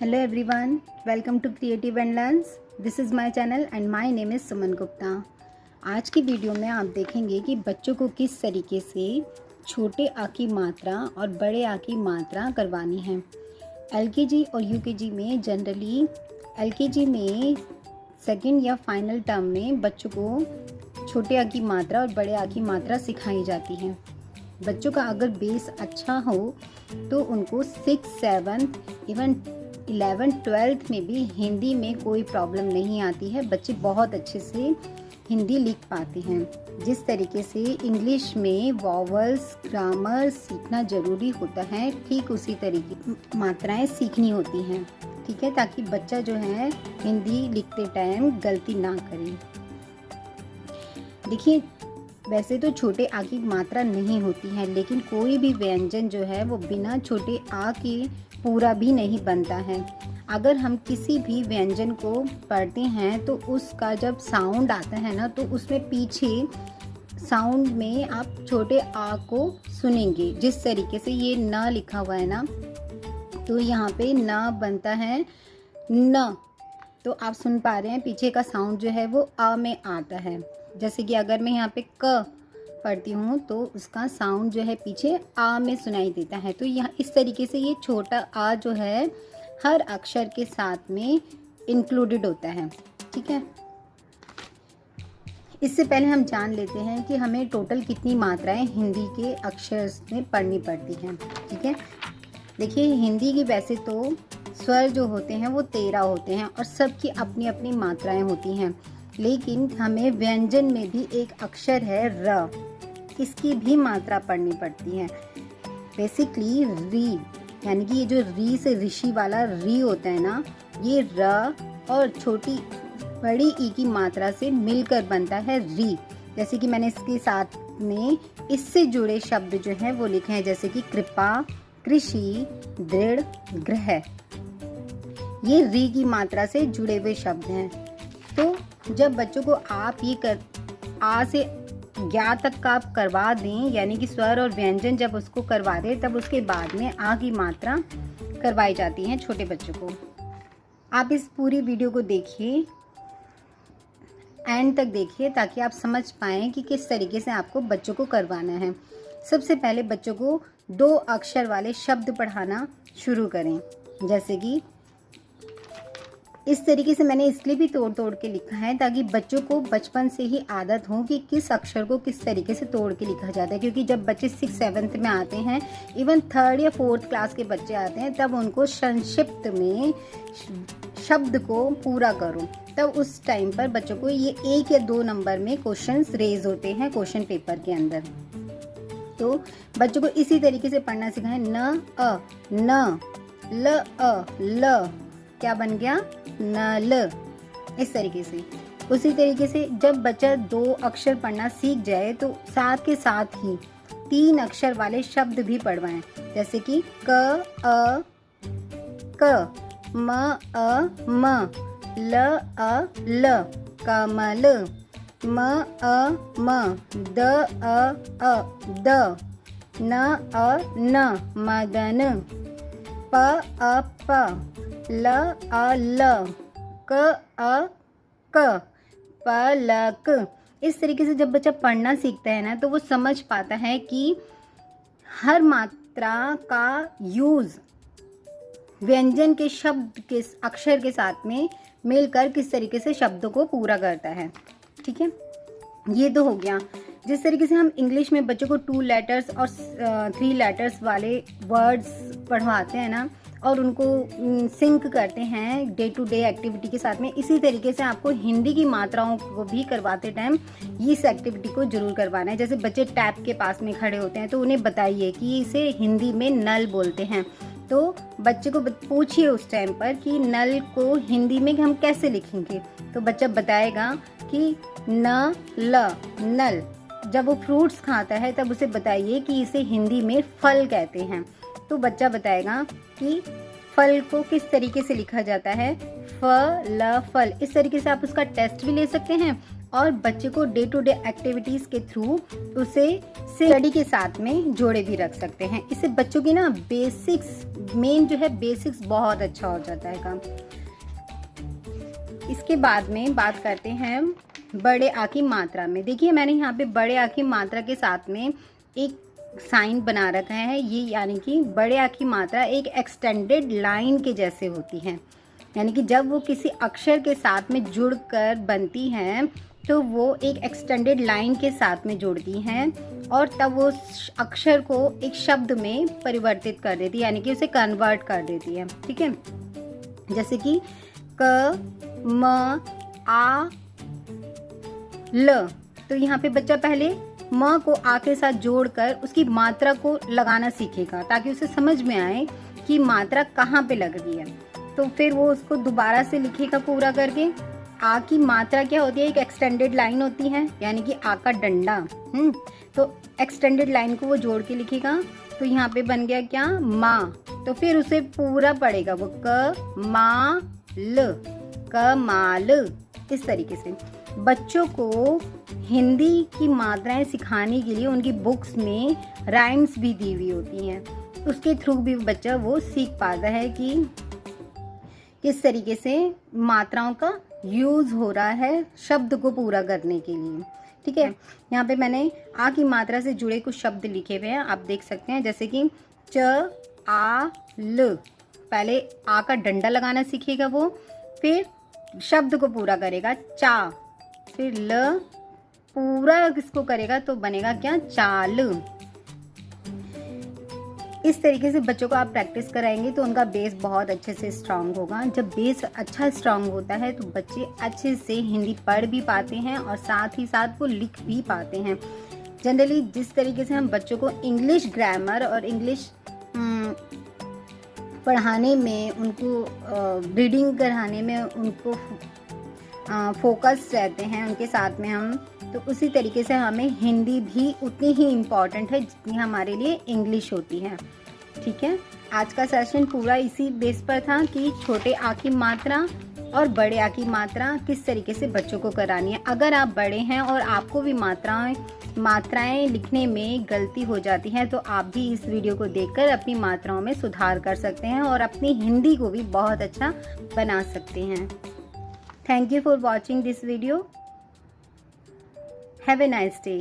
Hello everyone, welcome to Creative and Learns. This is my channel and my name is Suman Gupta. आज की video में आप देखेंगे कि बच्चों को किस तरीके से छोटे आ की मात्रा और बड़े आ की मात्रा करवानी है। एलकेजी और यूकेजी में जनरली एलकेजी में सेकंड या फाइनल टर्म में बच्चों को छोटे आ की मात्रा और बड़े आ की मात्रा सिखाई जाती है। बच्चों का अगर बेस अच्छा हो तो उनको 6, 7 इवन 11, 12 में भी हिंदी में कोई प्रॉब्लम नहीं आती है। बच्चे बहुत अच्छे से हिंदी लिख पाते हैं। जिस तरीके से इंग्लिश में वॉवल्स ग्रामर सीखना ज़रूरी होता है, ठीक उसी तरीके मात्राएं सीखनी होती हैं, ठीक है, ताकि बच्चा जो है हिंदी लिखते टाइम गलती ना करे। देखिए, वैसे तो छोटे आ की मात्रा नहीं होती है, लेकिन कोई भी व्यंजन जो है वो बिना छोटे आ के पूरा भी नहीं बनता है। अगर हम किसी भी व्यंजन को पढ़ते हैं तो उसका जब साउंड आता है ना, तो उसमें पीछे साउंड में आप छोटे आ को सुनेंगे। जिस तरीके से ये न लिखा हुआ है ना, तो यहाँ पे न बनता है न, तो आप सुन पा रहे हैं पीछे का साउंड जो है वो आ में आता है। जैसे कि अगर मैं यहाँ पे क पढ़ती हूँ तो उसका साउंड जो है पीछे आ में सुनाई देता है। तो यहाँ इस तरीके से ये छोटा आ जो है हर अक्षर के साथ में इंक्लूडेड होता है, ठीक है। इससे पहले हम जान लेते हैं कि हमें टोटल कितनी मात्राएं हिंदी के अक्षर में पढ़नी पड़ती हैं, ठीक है। देखिए, हिंदी की वैसे तो स्वर जो होते हैं वो 13 होते हैं और सबकी अपनी अपनी मात्राएं होती हैं, लेकिन हमें व्यंजन में भी एक अक्षर है र, इसकी भी मात्रा पढ़नी पड़ती है। बेसिकली री, यानी कि ये जो री से ऋषि वाला री होता है ना, ये र और छोटी बड़ी ई की मात्रा से मिलकर बनता है री। जैसे कि मैंने इसके साथ में इससे जुड़े शब्द जो हैं वो लिखे हैं, जैसे कि कृपा, कृषि, दृढ़, ग्रह। ये री की मात्रा से जुड़े हुए शब्द हैं। तो जब बच्चों को आप ये आ से ज्ञा तक का आप करवा दें, यानी कि स्वर और व्यंजन जब उसको करवा दें, तब उसके बाद में आ की मात्रा करवाई जाती है छोटे बच्चों को। आप इस पूरी वीडियो को देखिए, एंड तक देखिए, ताकि आप समझ पाएँ कि किस तरीके से आपको बच्चों को करवाना है। सबसे पहले बच्चों को 2 अक्षर वाले शब्द पढ़ाना शुरू करें। जैसे कि इस तरीके से मैंने इसलिए भी तोड़ तोड़ के लिखा है ताकि बच्चों को बचपन से ही आदत हो कि किस अक्षर को किस तरीके से तोड़ के लिखा जाता है। क्योंकि जब बच्चे 6, 7 में आते हैं, इवन 3rd या 4th क्लास के बच्चे आते हैं, तब उनको संक्षिप्त में शब्द को पूरा करो। तब उस टाइम पर बच्चों को ये 1 या 2 नंबर में क्वेश्चंस रेज होते हैं क्वेश्चन पेपर के अंदर। तो बच्चों को इसी तरीके से पढ़ना सिखाएं। न अ न, ल अ ल, क्या बन गया नल। इस तरीके से, उसी तरीके से जब बच्चा 2 अक्षर पढ़ना सीख जाए तो साथ के साथ ही 3 अक्षर वाले शब्द भी पढ़वाएं। जैसे कि क अ क, म अ म, ल अ ल, कमल, म अ म, द अ द, न अ न, मदन, प अ प, ल अ ल, क अ क, पलक। इस तरीके से जब बच्चा पढ़ना सीखता है ना, तो वो समझ पाता है कि हर मात्रा का यूज़ व्यंजन के शब्द के अक्षर के साथ में मिलकर किस तरीके से शब्दों को पूरा करता है, ठीक है। ये तो हो गया। जिस तरीके से हम इंग्लिश में बच्चों को 2 लेटर्स और 3 लेटर्स वाले वर्ड्स पढ़वाते हैं ना, और उनको सिंक करते हैं डे टू डे एक्टिविटी के साथ में, इसी तरीके से आपको हिंदी की मात्राओं को भी करवाते टाइम इस एक्टिविटी को जरूर करवाना है। जैसे बच्चे टैप के पास में खड़े होते हैं तो उन्हें बताइए कि इसे हिंदी में नल बोलते हैं। तो बच्चे को पूछिए उस टाइम पर कि नल को हिंदी में हम कैसे लिखेंगे, तो बच्चा बताएगा कि न ल, नल। जब वो फ्रूट्स खाता है तब उसे बताइए कि इसे हिंदी में फल कहते हैं, तो बच्चा बताएगा कि फल को किस तरीके से लिखा जाता है, फ फल। इस तरीके से आप उसका टेस्ट भी ले सकते हैं और बच्चे को डे टू डे एक्टिविटीज़ के थ्रू उसे इसे स्टडी के साथ में जोड़े भी रख सकते हैं। इससे बच्चों की ना बेसिक्स मेन जो है बेसिक्स बहुत अच्छा हो जाता है काम। इसके बाद में बात करते हैं बड़े आ की मात्रा में। देखिए मैंने यहाँ पे बड़े आ की मात्रा के साथ में एक साइन बना रखा है, ये यानी कि बड़े आ की मात्रा एक एक्सटेंडेड लाइन के जैसे होती है, यानी कि जब वो किसी अक्षर के साथ में जुड़कर बनती हैं तो वो एक एक्सटेंडेड लाइन के साथ में जुड़ती हैं और तब वो अक्षर को एक शब्द में परिवर्तित कर देती है, यानी कि उसे कन्वर्ट कर देती है। ठीक है, जैसे कि क म आ ल। तो यहाँ पे बच्चा पहले म को आ के साथ जोड़कर उसकी मात्रा को लगाना सीखेगा ताकि उसे समझ में आए कि मात्रा कहाँ पे लग रही है। तो फिर वो उसको दोबारा से लिखेगा पूरा करके। आ की मात्रा क्या होती है, एक एक्सटेंडेड लाइन होती है, यानी कि आ का डंडा। तो एक्सटेंडेड लाइन को वो जोड़ के लिखेगा। तो यहाँ पे बन गया क्या, माँ। तो फिर उसे पूरा पढ़ेगा वो क मा ल, कमाल। इस तरीके से बच्चों को हिंदी की मात्राएं सिखाने के लिए उनकी बुक्स में राइम्स भी दी हुई होती हैं, उसके थ्रू भी बच्चा वो सीख पाता है कि किस तरीके से मात्राओं का यूज़ हो रहा है शब्द को पूरा करने के लिए। ठीक है, यहाँ पे मैंने आ की मात्रा से जुड़े कुछ शब्द लिखे हुए हैं, आप देख सकते हैं, जैसे कि च आ ल। पहले आ का डंडा लगाना सीखेगा वो, फिर शब्द को पूरा करेगा चा, फिर ल पूरा इसको करेगा तो बनेगा क्या, चाल। इस तरीके से बच्चों को आप प्रैक्टिस कराएंगे तो उनका बेस बहुत अच्छे से स्ट्रांग होगा। जब बेस अच्छा स्ट्रांग होता है तो बच्चे अच्छे से हिंदी पढ़ भी पाते हैं और साथ ही साथ वो लिख भी पाते हैं। जनरली जिस तरीके से हम बच्चों को इंग्लिश ग्रामर और इंग्लिश पढ़ाने में, उनको रीडिंग कराने में उनको फोकस रहते हैं उनके साथ में हम, तो उसी तरीके से हमें हिंदी भी उतनी ही इम्पॉर्टेंट है जितनी हमारे लिए इंग्लिश होती है। ठीक है, आज का सेशन पूरा इसी बेस पर था कि छोटे आ की मात्रा और बड़े आ की मात्रा किस तरीके से बच्चों को करानी है। अगर आप बड़े हैं और आपको भी मात्राएं लिखने में गलती हो जाती है तो आप भी इस वीडियो को देखकर अपनी मात्राओं में सुधार कर सकते हैं और अपनी हिंदी को भी बहुत अच्छा बना सकते हैं। Thank you for watching this video. Have a nice day.